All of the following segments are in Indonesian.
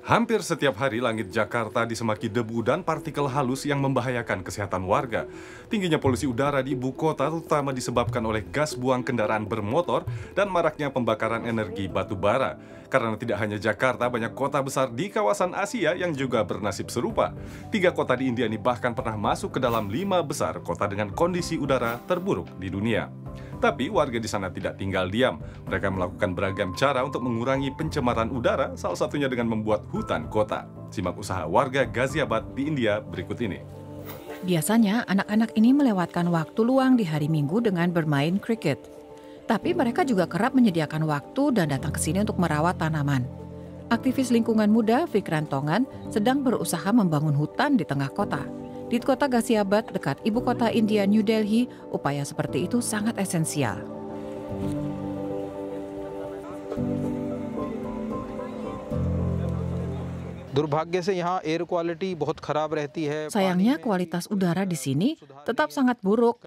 Hampir setiap hari langit Jakarta disemaki debu dan partikel halus yang membahayakan kesehatan warga. Tingginya polusi udara di ibu kota terutama disebabkan oleh gas buang kendaraan bermotor dan maraknya pembakaran energi batu bara. Karena tidak hanya Jakarta, banyak kota besar di kawasan Asia yang juga bernasib serupa. 3 kota di India ini bahkan pernah masuk ke dalam 5 besar kota dengan kondisi udara terburuk di dunia. Tapi warga di sana tidak tinggal diam. Mereka melakukan beragam cara untuk mengurangi pencemaran udara, salah satunya dengan membuat hutan kota. Simak usaha warga Ghaziabad di India berikut ini. Biasanya anak-anak ini melewatkan waktu luang di hari Minggu dengan bermain kriket. Tapi mereka juga kerap menyediakan waktu dan datang ke sini untuk merawat tanaman. Aktivis lingkungan muda Vikran Tongan sedang berusaha membangun hutan di tengah kota. Di kota Ghaziabad dekat ibu kota India New Delhi, upaya seperti itu sangat esensial. दुर्भाग्य से यहाँ air quality बहुत खराब रहती है. Sayangnya kualitas udara di sini tetap sangat buruk.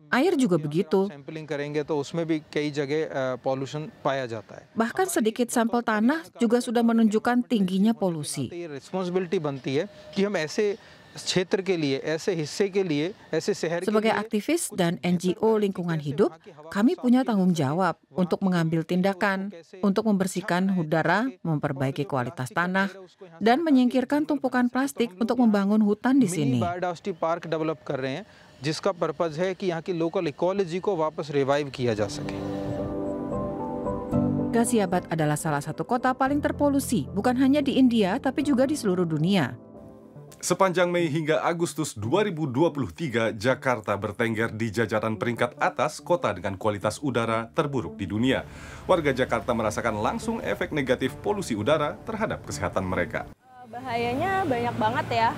Air juga begitu. Sampling करेंगे तो उसमें भी कई जगह पॉल्यूशन पाया जाता है. Bahkan sedikit sampel tanah juga sudah menunjukkan tingginya polusi. ये रिस्पॉन्सिबिलिटी बनती है कि हम ऐसे क्षेत्र के लिए, ऐसे हिस्से के लिए, ऐसे शहर के Sebagai लिए aktivis dan NGO lingkungan hidup, kami punya tanggung jawab untuk mengambil tindakan, untuk membersihkan udara, memperbaiki kualitas tanah, dan menyingkirkan tumpukan plastik untuk membangun hutan di sini. Biodiversity park develop कर रहे हैं जिसका पर्पज है कि यहाँ की लोकल इकोलॉजी को वापस रिवाइव किया जा सके. Ghaziabad adalah salah satu kota paling terpolusi, bukan hanya di India, tapi juga di seluruh dunia. Sepanjang Mei hingga Agustus 2023, Jakarta bertengger di jajaran peringkat atas kota dengan kualitas udara terburuk di dunia. Warga Jakarta merasakan langsung efek negatif polusi udara terhadap kesehatan mereka. Bahayanya banyak banget ya.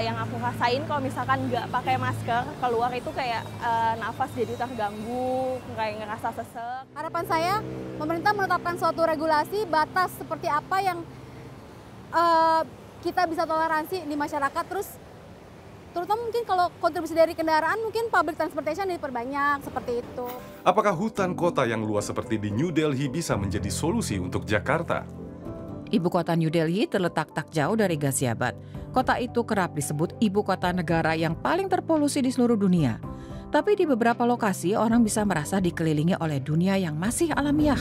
Yang aku rasain kalau misalkan nggak pakai masker, keluar itu kayak nafas jadi terganggu, kayak ngerasa sesek. Harapan saya, pemerintah menetapkan suatu regulasi batas seperti apa yang kita bisa toleransi di masyarakat, terus terutama mungkin kalau kontribusi dari kendaraan, mungkin public transportation diperbanyak, seperti itu. Apakah hutan kota yang luas seperti di New Delhi bisa menjadi solusi untuk Jakarta? Ibu kota New Delhi terletak tak jauh dari Ghaziabad. Kota itu kerap disebut ibu kota negara yang paling terpolusi di seluruh dunia. Tapi di beberapa lokasi orang bisa merasa dikelilingi oleh dunia yang masih alamiah.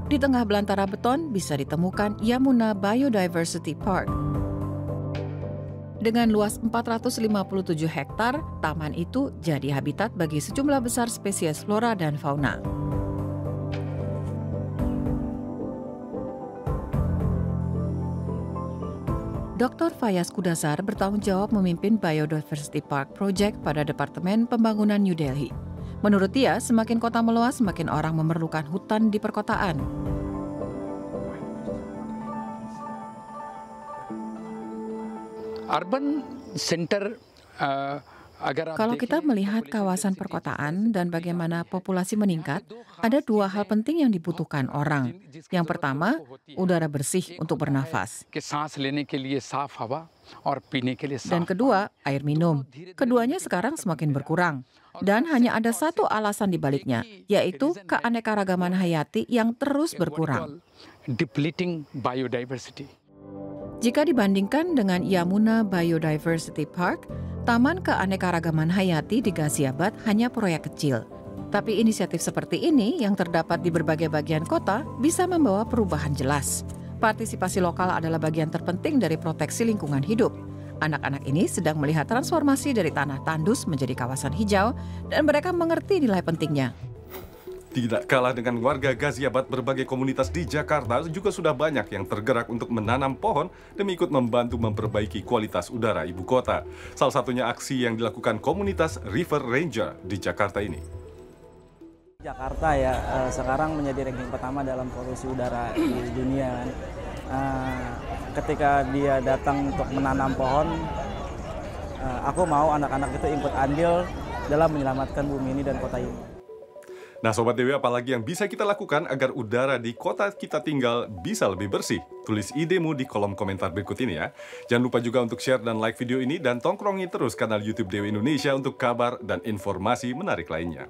Di tengah belantara beton bisa ditemukan Yamuna Biodiversity Park. Dengan luas 457 hektar, taman itu jadi habitat bagi sejumlah besar spesies flora dan fauna. Dr. Fayaz Kudasar bertanggung jawab memimpin Biodiversity Park Project pada Departemen Pembangunan New Delhi. Menurut dia, semakin kota meluas, semakin orang memerlukan hutan di perkotaan. Urban center, Kalau kita melihat kawasan perkotaan dan bagaimana populasi meningkat, ada 2 hal penting yang dibutuhkan orang. Yang pertama, udara bersih untuk bernafas. Dan kedua, air minum. Keduanya sekarang semakin berkurang. Dan hanya ada satu alasan di baliknya, yaitu keanekaragaman hayati yang terus berkurang. Jika dibandingkan dengan Yamuna Biodiversity Park, Taman Keanekaragaman Hayati di Ghaziabad hanya proyek kecil. Tapi inisiatif seperti ini yang terdapat di berbagai bagian kota bisa membawa perubahan jelas. Partisipasi lokal adalah bagian terpenting dari proteksi lingkungan hidup. Anak-anak ini sedang melihat transformasi dari tanah tandus menjadi kawasan hijau dan mereka mengerti nilai pentingnya. Tidak kalah dengan warga Ghaziabad, berbagai komunitas di Jakarta juga sudah banyak yang tergerak untuk menanam pohon demi ikut membantu memperbaiki kualitas udara ibu kota. Salah satunya aksi yang dilakukan komunitas River Ranger di Jakarta ini. Jakarta ya sekarang menjadi ranking pertama dalam polusi udara di dunia. Ketika dia datang untuk menanam pohon, aku mau anak-anak itu ikut andil dalam menyelamatkan bumi ini dan kota ini. Nah Sobat Dewi, apalagi yang bisa kita lakukan agar udara di kota kita tinggal bisa lebih bersih? Tulis idemu di kolom komentar berikut ini ya. Jangan lupa juga untuk share dan like video ini dan tongkrongi terus kanal YouTube Dewi Indonesia untuk kabar dan informasi menarik lainnya.